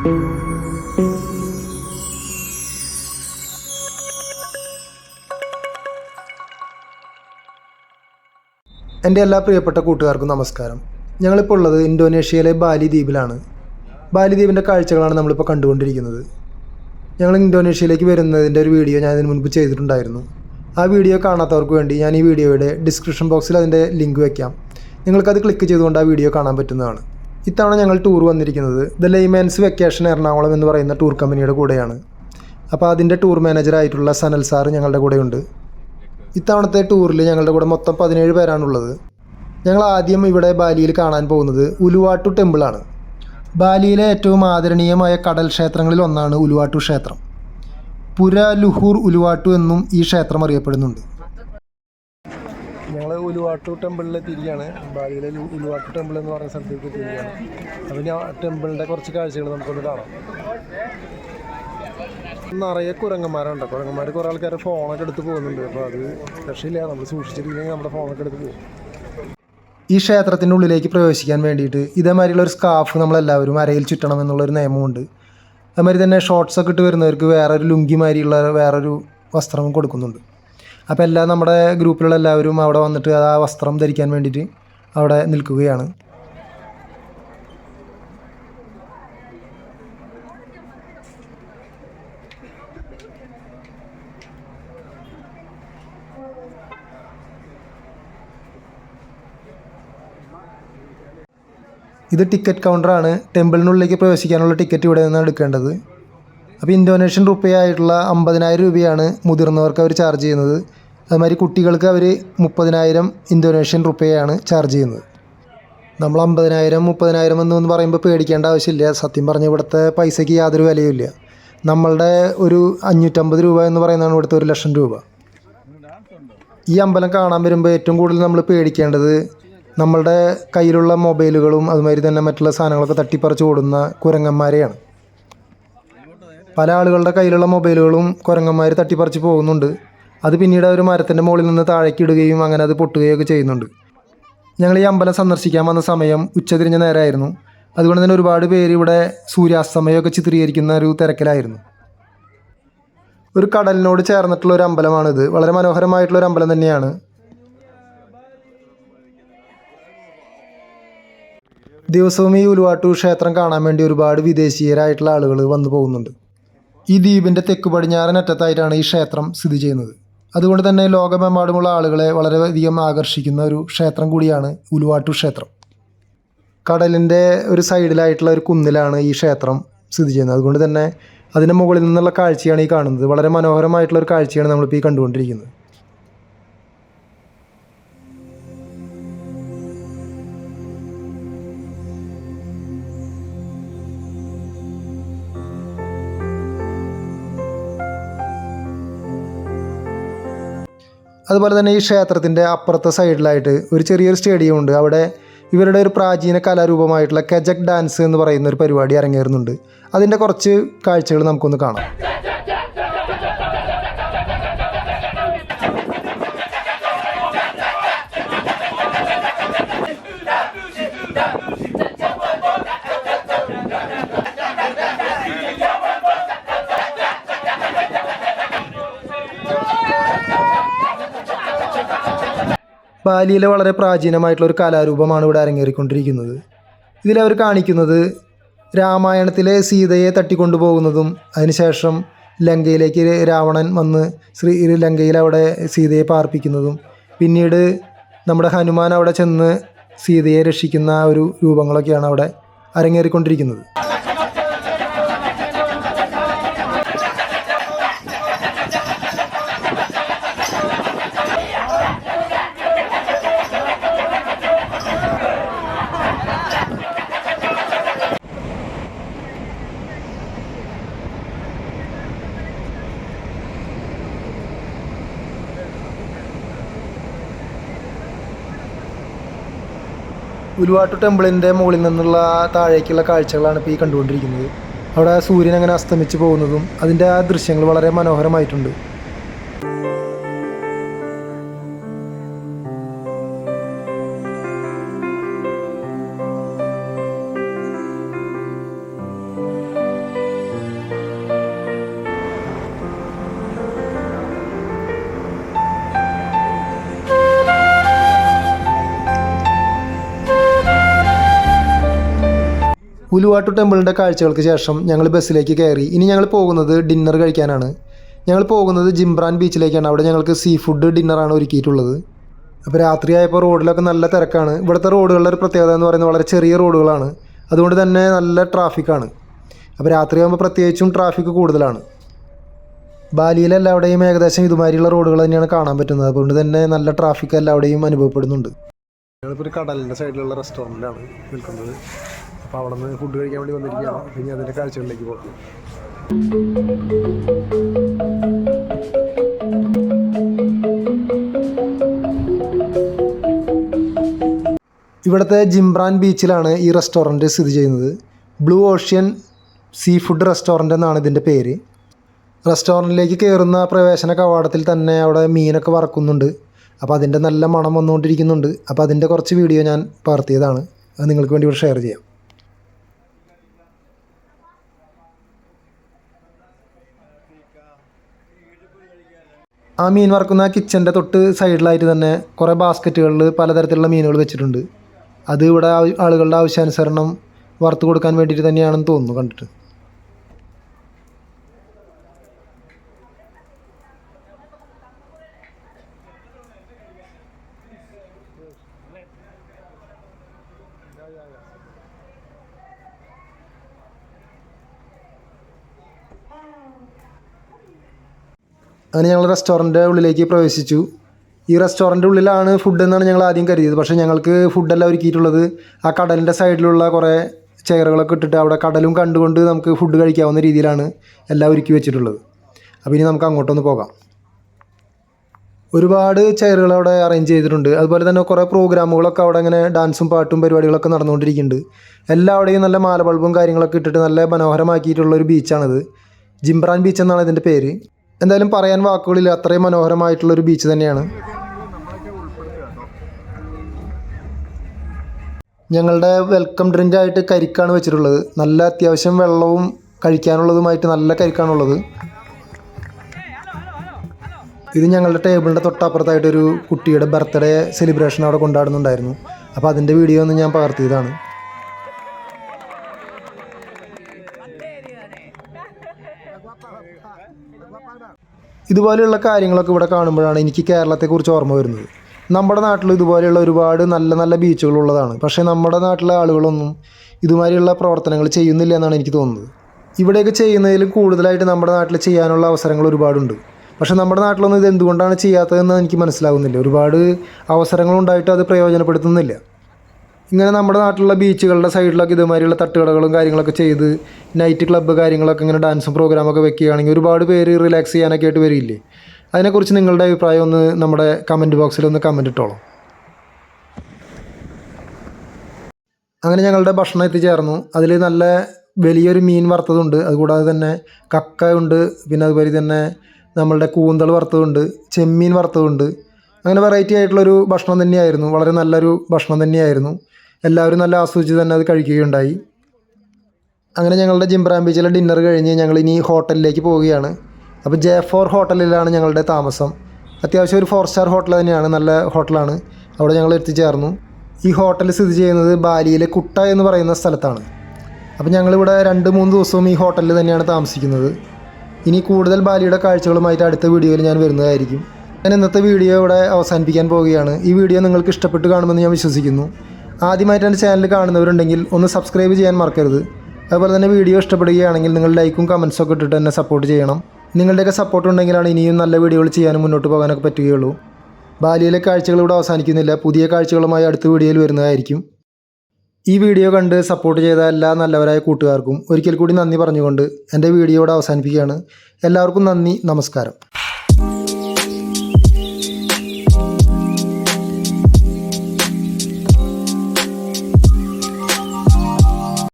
എൻ്റെ എല്ലാ പ്രിയപ്പെട്ട കൂട്ടുകാർക്കും നമസ്കാരം. ഞങ്ങളിപ്പോൾ ഉള്ളത് ഇന്തോനേഷ്യയിലെ ബാലി ദ്വീപിലാണ്. ബാലി ദ്വീപിൻ്റെ കാഴ്ചകളാണ് നമ്മളിപ്പോൾ കണ്ടുകൊണ്ടിരിക്കുന്നത്. ഞങ്ങൾ ഇന്തോനേഷ്യയിലേക്ക് വരുന്നതിൻ്റെ ഒരു വീഡിയോ ഞാൻ ഇതിന് മുൻപ് ചെയ്തിട്ടുണ്ടായിരുന്നു. ആ വീഡിയോ കാണാത്തവർക്ക് വേണ്ടി ഞാൻ ഈ വീഡിയോയുടെ ഡിസ്ക്രിപ്ഷൻ ബോക്സിൽ അതിൻ്റെ ലിങ്ക് വയ്ക്കാം. നിങ്ങൾക്കത് ക്ലിക്ക് ചെയ്തുകൊണ്ട് ആ വീഡിയോ കാണാൻ പറ്റുന്നതാണ്. ഇത്തവണ ഞങ്ങൾ ടൂർ വന്നിരിക്കുന്നത് ദ ലെയ്മാൻസ് വെക്കേഷൻ എറണാകുളം എന്ന് പറയുന്ന ടൂർ കമ്പനിയുടെ കൂടെയാണ്. അപ്പോൾ അതിൻ്റെ ടൂർ മാനേജറായിട്ടുള്ള സനൽ സാറ് ഞങ്ങളുടെ കൂടെയുണ്ട്. ഇത്തവണത്തെ ടൂറിൽ ഞങ്ങളുടെ കൂടെ മൊത്തം 17 പേരാണുള്ളത്. ഞങ്ങൾ ആദ്യം ഇവിടെ ബാലിയിൽ കാണാൻ പോകുന്നത് ഉലുവാട്ടു ടെമ്പിളാണ്. ബാലിയിലെ ഏറ്റവും ആദരണീയമായ കടൽ ക്ഷേത്രങ്ങളിൽ ഒന്നാണ് ഉലുവാട്ടു ക്ഷേത്രം. പുര ലുഹൂർ ഉലുവാട്ടു എന്നും ഈ ക്ഷേത്രം അറിയപ്പെടുന്നുണ്ട്. ഞങ്ങൾ ഉലുവാട്ടു ടെമ്പിളിൽ എത്തിയിരിക്കുകയാണ്. ബാലിയിലെ ഉലുവാട്ടു ടെമ്പിൾ എന്ന് പറയുന്ന സ്ഥലത്തേക്ക് എത്തിയിരിക്കുകയാണ്. അപ്പോൾ ഞാൻ ടെമ്പിളിൻ്റെ കുറച്ച് കാഴ്ചകൾ നമുക്കൊന്ന് കാണാം. നിറയെ കുരങ്ങന്മാരുണ്ട്. കുരങ്ങന്മാർ കുറേ ആൾക്കാർ ഫോണൊക്കെ എടുത്ത് പോകുന്നുണ്ട്. അപ്പോൾ അത് രക്ഷയില്ല, നമ്മൾ സൂക്ഷിച്ചിട്ടില്ലെങ്കിൽ നമ്മുടെ ഫോണൊക്കെ എടുത്ത് പോകും. ഈ ക്ഷേത്രത്തിൻ്റെ ഉള്ളിലേക്ക് പ്രവേശിക്കാൻ വേണ്ടിയിട്ട് ഇതേമാതിരിയുള്ള ഒരു സ്കാർഫ് നമ്മളെല്ലാവരും അരയിൽ ചുറ്റണം എന്നുള്ളൊരു നിയമമുണ്ട്. അതുമാതിരി തന്നെ ഷോർട്ട്സൊക്കെ ഇട്ട് വരുന്നവർക്ക് വേറൊരു ലുങ്കി മാതിരിയുള്ള വേറൊരു വസ്ത്രം കൊടുക്കുന്നുണ്ട്. അപ്പോൾ നമ്മുടെ ഗ്രൂപ്പിലുള്ള എല്ലാവരും അവിടെ വന്നിട്ട് ആ വസ്ത്രം ധരിക്കാൻ വേണ്ടിയിട്ട് അവിടെ നിൽക്കുകയാണ്. ഇത് ടിക്കറ്റ് കൗണ്ടറാണ്. ടെമ്പിളിനുള്ളിലേക്ക് പ്രവേശിക്കാനുള്ള ടിക്കറ്റ് ഇവിടെ നിന്നാണ് എടുക്കേണ്ടത്. അപ്പോൾ ഇന്തോനേഷ്യൻ റുപ്പിയായിട്ടുള്ള 50,000 രൂപയാണ് മുതിർന്നവർക്ക് അവർ ചാർജ് ചെയ്യുന്നത്. അതുമാതിരി കുട്ടികൾക്ക് അവർ 30,000 ഇന്തോനേഷ്യൻ റുപ്പിയാണ് ചാർജ് ചെയ്യുന്നത്. നമ്മൾ 50,000 30,000 എന്നൊന്ന് പറയുമ്പോൾ പേടിക്കേണ്ട ആവശ്യമില്ല. സത്യം പറഞ്ഞാൽ ഇവിടുത്തെ പൈസയ്ക്ക് യാതൊരു വിലയുമില്ല. നമ്മളുടെ ഒരു 550 രൂപ എന്ന് പറയുന്നതാണ് ഇവിടുത്തെ 1,00,000 രൂപ. ഈ അമ്പലം കാണാൻ വരുമ്പോൾ ഏറ്റവും കൂടുതൽ നമ്മൾ പേടിക്കേണ്ടത് നമ്മളുടെ കയ്യിലുള്ള മൊബൈലുകളും അതുമാതിരി തന്നെ മറ്റുള്ള സാധനങ്ങളൊക്കെ തട്ടിപ്പറിച്ച് ഓടുന്ന കുരങ്ങന്മാരെയാണ്. പല ആളുകളുടെ കയ്യിലുള്ള മൊബൈലുകളും കുരങ്ങന്മാർ തട്ടിപ്പറിച്ച് പോകുന്നുണ്ട്. അത് പിന്നീട് അവർ മരത്തിൻ്റെ മുകളിൽ നിന്ന് താഴേക്ക് ഇടുകയും അങ്ങനെ അത് പൊട്ടുകയൊക്കെ ചെയ്യുന്നുണ്ട്. ഞങ്ങൾ ഈ അമ്പലം സന്ദർശിക്കാൻ വന്ന സമയം ഉച്ചതിരിഞ്ഞ നേരമായിരുന്നു. അതുകൊണ്ട് തന്നെ ഒരുപാട് പേര് ഇവിടെ സൂര്യാസ്തമയമൊക്കെ ചിത്രീകരിക്കുന്ന ഒരു തിരക്കിലായിരുന്നു. ഒരു കടലിനോട് ചേർന്നിട്ടുള്ള ഒരു അമ്പലമാണിത്. വളരെ മനോഹരമായിട്ടുള്ളൊരു അമ്പലം തന്നെയാണ്. ദിവസവും ഈ ഉലുവാട്ടു ക്ഷേത്രം കാണാൻ വേണ്ടി ഒരുപാട് വിദേശീയരായിട്ടുള്ള ആളുകൾ വന്നു പോകുന്നുണ്ട്. ഈ ദ്വീപിൻ്റെ തെക്ക് പടിഞ്ഞാറൻ അറ്റത്തായിട്ടാണ് ഈ ക്ഷേത്രം സ്ഥിതി ചെയ്യുന്നത്. അതുകൊണ്ട് തന്നെ ലോകമെമ്പാടുമുള്ള ആളുകളെ വളരെയധികം ആകർഷിക്കുന്ന ഒരു ക്ഷേത്രം കൂടിയാണ് ഉലുവാട്ടു ക്ഷേത്രം. കടലിൻ്റെ ഒരു സൈഡിലായിട്ടുള്ള ഒരു കുന്നിലാണ് ഈ ക്ഷേത്രം സ്ഥിതി ചെയ്യുന്നത്. അതുകൊണ്ട് തന്നെ അതിൻ്റെ മുകളിൽ നിന്നുള്ള കാഴ്ചയാണ് ഈ കാണുന്നത്. വളരെ മനോഹരമായിട്ടുള്ളൊരു കാഴ്ചയാണ് നമ്മളിപ്പോൾ ഈ കണ്ടുകൊണ്ടിരിക്കുന്നത്. അതുപോലെ തന്നെ ഈ ക്ഷേത്രത്തിൻ്റെ അപ്പുറത്തെ സൈഡിലായിട്ട് ഒരു ചെറിയൊരു സ്റ്റേഡിയം ഉണ്ട്. അവിടെ ഇവരുടെ ഒരു പ്രാചീന കലാരൂപമായിട്ടുള്ള കെജക് ഡാൻസ് എന്ന് പറയുന്ന ഒരു പരിപാടി അരങ്ങേറുന്നുണ്ട്. അതിൻ്റെ കുറച്ച് കാഴ്ചകൾ നമുക്കൊന്ന് കാണാം. ബാലിയിലെ വളരെ പ്രാചീനമായിട്ടുള്ളൊരു കലാരൂപമാണ് ഇവിടെ അരങ്ങേറിക്കൊണ്ടിരിക്കുന്നത്. ഇതിലവർ കാണിക്കുന്നത് രാമായണത്തിലെ സീതയെ തട്ടിക്കൊണ്ടുപോകുന്നതും അതിനുശേഷം ലങ്കയിലേക്ക് രാവണൻ വന്ന് ലങ്കയിൽ അവിടെ സീതയെ പാർപ്പിക്കുന്നതും പിന്നീട് നമ്മുടെ ഹനുമാൻ അവിടെ ചെന്ന് സീതയെ രക്ഷിക്കുന്ന ഒരു രൂപങ്ങളൊക്കെയാണ് അവിടെ അരങ്ങേറിക്കൊണ്ടിരിക്കുന്നത്. ഉലുവാട്ടു ടെമ്പിളിൻ്റെ മുകളിൽ നിന്നുള്ള താഴേക്കുള്ള കാഴ്ചകളാണ് ഇപ്പോൾ ഈ കണ്ടുകൊണ്ടിരിക്കുന്നത്. അവിടെ സൂര്യൻ അങ്ങനെ അസ്തമിച്ച് പോകുന്നതും അതിൻ്റെ ആ ദൃശ്യങ്ങൾ വളരെ മനോഹരമായിട്ടുണ്ട്. ഉലുവാട്ടു ടെമ്പിളിൻ്റെ കാഴ്ചകൾക്ക് ശേഷം ഞങ്ങൾ ബസ്സിലേക്ക് കയറി. ഇനി ഞങ്ങൾ പോകുന്നത് ഡിന്നർ കഴിക്കാനാണ്. ഞങ്ങൾ പോകുന്നത് ജിംബ്രാൻ ബീച്ചിലേക്കാണ്. അവിടെ ഞങ്ങൾക്ക് സീ ഫുഡ് ഡിന്നറാണ് ഒരുക്കിയിട്ടുള്ളത്. അപ്പോൾ രാത്രിയായപ്പോൾ റോഡിലൊക്കെ നല്ല തിരക്കാണ്. ഇവിടുത്തെ റോഡുകളുടെ ഒരു പ്രത്യേകത എന്ന് പറയുന്നത് വളരെ ചെറിയ റോഡുകളാണ്. അതുകൊണ്ട് തന്നെ നല്ല ട്രാഫിക്കാണ്. അപ്പോൾ രാത്രിയാകുമ്പോൾ പ്രത്യേകിച്ചും ട്രാഫിക്ക് കൂടുതലാണ്. ബാലിയിൽ എല്ലാവിടെയും ഏകദേശം ഇതുമാതിരിയുള്ള റോഡുകൾ തന്നെയാണ് കാണാൻ പറ്റുന്നത്. അതുകൊണ്ട് തന്നെ നല്ല ട്രാഫിക്ക് എല്ലാവിടെയും അനുഭവപ്പെടുന്നുണ്ട്. ഞങ്ങളിപ്പോൾ ഒരു കടലിൻ്റെ സൈഡിലുള്ള റെസ്റ്റോറൻറ്റിലാണ് നിൽക്കുന്നത്. അപ്പോൾ അവിടെ നിന്ന് ഫുഡ് കഴിക്കാൻ വേണ്ടി വന്നിരിക്കുകയാണ്. ഇനി അതിൻ്റെ കാഴ്ചകളിലേക്ക് പോകാം. ഇവിടുത്തെ ജിംബ്രാൻ ബീച്ചിലാണ് ഈ റെസ്റ്റോറൻറ്റ് സ്ഥിതി ചെയ്യുന്നത്. Blue ocean sea food restaurant എന്നാണ് ഇതിൻ്റെ പേര്. റെസ്റ്റോറൻറ്റിലേക്ക് കയറുന്ന പ്രവേശന കവാടത്തിൽ തന്നെ അവിടെ മീനൊക്കെ വറക്കുന്നുണ്ട്. അപ്പോൾ അതിൻ്റെ നല്ല മണം വന്നുകൊണ്ടിരിക്കുന്നുണ്ട്. അപ്പോൾ അതിൻ്റെ കുറച്ച് വീഡിയോ ഞാൻ പകർത്തിയതാണ്. അത് നിങ്ങൾക്ക് വേണ്ടി ഇവിടെ ഷെയർ ചെയ്യാം. ആ മീൻ വറക്കുന്ന കിച്ചൻ്റെ തൊട്ട് സൈഡിലായിട്ട് തന്നെ കുറേ ബാസ്ക്കറ്റുകളിൽ പലതരത്തിലുള്ള മീനുകൾ വെച്ചിട്ടുണ്ട്. അത് ഇവിടെ ആളുകളുടെ ആവശ്യാനുസരണം വറുത്ത് കൊടുക്കാൻ വേണ്ടിയിട്ട് തന്നെയാണെന്ന് തോന്നുന്നു കണ്ടിട്ട്. അങ്ങനെ ഞങ്ങൾ റെസ്റ്റോറൻറ്റ് ഉള്ളിലേക്ക് പ്രവേശിച്ചു. ഈ റെസ്റ്റോറൻറ്റ് ഉള്ളിലാണ് ഫുഡ് എന്നാണ് ഞങ്ങൾ ആദ്യം കരുതിയത്. പക്ഷേ ഞങ്ങൾക്ക് ഫുഡെല്ലാം ഒരുക്കിയിട്ടുള്ളത് ആ കടലിൻ്റെ സൈഡിലുള്ള കുറേ ചെയറുകളൊക്കെ ഇട്ടിട്ട് അവിടെ കടലും കണ്ടുകൊണ്ട് നമുക്ക് ഫുഡ് കഴിക്കാവുന്ന രീതിയിലാണ് എല്ലാം ഒരുക്കി വെച്ചിട്ടുള്ളത്. അപ്പോൾ ഇനി നമുക്ക് അങ്ങോട്ടൊന്ന് പോകാം. ഒരുപാട് ചെയറുകൾ അവിടെ അറേഞ്ച് ചെയ്തിട്ടുണ്ട്. അതുപോലെ തന്നെ കുറേ പ്രോഗ്രാമുകളൊക്കെ അവിടെ ഇങ്ങനെ ഡാൻസും പാട്ടും പരിപാടികളൊക്കെ നടന്നുകൊണ്ടിരിക്കുന്നുണ്ട്. എല്ലാവിടെയും നല്ല മാല ബൾബും കാര്യങ്ങളൊക്കെ ഇട്ടിട്ട് നല്ല മനോഹരമാക്കിയിട്ടുള്ള ഒരു ബീച്ചാണിത്. ജിംബ്രാൻ ബീച്ച് എന്നാണ് ഇതിൻ്റെ പേര്. എന്തായാലും പറയാൻ വാക്കുകളില്ല, അത്രയും മനോഹരമായിട്ടുള്ളൊരു ബീച്ച് തന്നെയാണ്. ഞങ്ങളുടെ വെൽക്കം ഡ്രിങ്കായിട്ട് കരിക്കാണ് വെച്ചിട്ടുള്ളത്. നല്ല അത്യാവശ്യം വെള്ളവും കഴിക്കാനുള്ളതുമായിട്ട് നല്ല കരിക്കാണുള്ളത്. ഇത് ഞങ്ങളുടെ ടേബിളിൻ്റെ തൊട്ടപ്പുറത്തായിട്ടൊരു കുട്ടിയുടെ ബർത്ത്ഡേ സെലിബ്രേഷൻ അവിടെ കൊണ്ടാടുന്നുണ്ടായിരുന്നു. അപ്പോൾ അതിൻ്റെ വീഡിയോ ഒന്ന് ഞാൻ പകർത്തിയതാണ്. ഇതുപോലെയുള്ള കാര്യങ്ങളൊക്കെ ഇവിടെ കാണുമ്പോഴാണ് എനിക്ക് കേരളത്തെക്കുറിച്ച് ഓർമ്മ വരുന്നത്. നമ്മുടെ നാട്ടിൽ ഇതുപോലെയുള്ള ഒരുപാട് നല്ല നല്ല ബീച്ചുകളുള്ളതാണ്. പക്ഷേ നമ്മുടെ നാട്ടിലെ ആളുകളൊന്നും ഇതുമാതിരിയുള്ള പ്രവർത്തനങ്ങൾ ചെയ്യുന്നില്ല എന്നാണ് എനിക്ക് തോന്നുന്നത്. ഇവിടെയൊക്കെ ചെയ്യുന്നതിൽ കൂടുതലായിട്ട് നമ്മുടെ നാട്ടിൽ ചെയ്യാനുള്ള അവസരങ്ങൾ ഒരുപാടുണ്ട്. പക്ഷേ നമ്മുടെ നാട്ടിലൊന്നും ഇത് എന്തുകൊണ്ടാണ് ചെയ്യാത്തതെന്ന് എനിക്ക് മനസ്സിലാകുന്നില്ല. ഒരുപാട് അവസരങ്ങളുണ്ടായിട്ട് അത് പ്രയോജനപ്പെടുത്തുന്നില്ല. ഇങ്ങനെ നമ്മുടെ നാട്ടിലുള്ള ബീച്ചുകളുടെ സൈഡിലൊക്കെ ഇതുമാതിരിയുള്ള തട്ടുകടകളും കാര്യങ്ങളൊക്കെ ചെയ്ത് നൈറ്റ് ക്ലബ്ബ് കാര്യങ്ങളൊക്കെ ഇങ്ങനെ ഡാൻസും പ്രോഗ്രാമൊക്കെ വെക്കുകയാണെങ്കിൽ ഒരുപാട് പേര് റിലാക്സ് ചെയ്യാനൊക്കെ ആയിട്ട് വരില്ലേ. അതിനെക്കുറിച്ച് നിങ്ങളുടെ അഭിപ്രായം ഒന്ന് നമ്മുടെ കമൻറ്റ് ബോക്സിൽ ഒന്ന് കമൻറ്റ് ഇട്ടോളാം. അങ്ങനെ ഞങ്ങളുടെ ഭക്ഷണം എത്തിച്ചേർന്നു. അതിൽ നല്ല വലിയൊരു മീൻ വറുത്തതുണ്ട്. അതുകൂടാതെ തന്നെ കക്ക ഉണ്ട്. പിന്നെ അതുപോലെ തന്നെ നമ്മളുടെ കൂന്തൾ വറുത്തതുണ്ട്, ചെമ്മീൻ വറുത്തതുണ്ട്. അങ്ങനെ വെറൈറ്റി ആയിട്ടുള്ളൊരു ഭക്ഷണം തന്നെയായിരുന്നു. വളരെ നല്ലൊരു ഭക്ഷണം തന്നെയായിരുന്നു. എല്ലാവരും നല്ല ആസ്വദിച്ച് തന്നെ അത് കഴിക്കുകയുണ്ടായി. അങ്ങനെ ഞങ്ങളുടെ ജിംബ്രാൻ ബീച്ചിലെ ഡിന്നർ കഴിഞ്ഞ് ഞങ്ങളിനി ഹോട്ടലിലേക്ക് പോവുകയാണ്. അപ്പോൾ J4 ഹോട്ടലിലാണ് ഞങ്ങളുടെ താമസം. അത്യാവശ്യം ഒരു 4 സ്റ്റാർ ഹോട്ടൽ തന്നെയാണ്, നല്ല ഹോട്ടലാണ്. അവിടെ ഞങ്ങൾ എത്തിച്ചേർന്നു. ഈ ഹോട്ടൽ സ്ഥിതി ചെയ്യുന്നത് ബാലിയിലെ കുട്ട എന്ന് പറയുന്ന സ്ഥലത്താണ്. അപ്പോൾ ഞങ്ങളിവിടെ 2-3 ദിവസവും ഈ ഹോട്ടലിൽ തന്നെയാണ് താമസിക്കുന്നത്. ഇനി കൂടുതൽ ബാലിയുടെ കാഴ്ചകളുമായിട്ട് അടുത്ത വീഡിയോയിൽ ഞാൻ വരുന്നതായിരിക്കും. ഞാൻ ഇന്നത്തെ വീഡിയോ ഇവിടെ അവസാനിപ്പിക്കാൻ പോവുകയാണ്. ഈ വീഡിയോ നിങ്ങൾക്ക് ഇഷ്ടപ്പെട്ട് കാണുമെന്ന് ഞാൻ വിശ്വസിക്കുന്നു. ആദ്യമായിട്ട് എൻ്റെ ചാനൽ കാണുന്നവരുണ്ടെങ്കിൽ ഒന്ന് സബ്സ്ക്രൈബ് ചെയ്യാൻ മറക്കരുത്. അതുപോലെ തന്നെ വീഡിയോ ഇഷ്ടപ്പെടുകയാണെങ്കിൽ നിങ്ങൾ ലൈക്കും കമൻസൊക്കെ ഇട്ടിട്ട് എന്നെ സപ്പോർട്ട് ചെയ്യണം. നിങ്ങളുടെയൊക്കെ സപ്പോർട്ട് ഉണ്ടെങ്കിലാണ് ഇനിയും നല്ല വീഡിയോകൾ ചെയ്യാനും മുന്നോട്ട് പോകാനൊക്കെ പറ്റുകയുള്ളൂ. ബാലിയിലെ കാഴ്ചകൾ ഇവിടെ അവസാനിക്കുന്നില്ല. പുതിയ കാഴ്ചകളുമായി അടുത്ത വീഡിയോയിൽ വരുന്നതായിരിക്കും. ഈ വീഡിയോ കണ്ട് സപ്പോർട്ട് ചെയ്ത എല്ലാ നല്ലവരായ കൂട്ടുകാർക്കും ഒരിക്കൽ കൂടി നന്ദി പറഞ്ഞുകൊണ്ട് എൻ്റെ വീഡിയോ ഇവിടെ അവസാനിപ്പിക്കുകയാണ്. എല്ലാവർക്കും നന്ദി, നമസ്കാരം.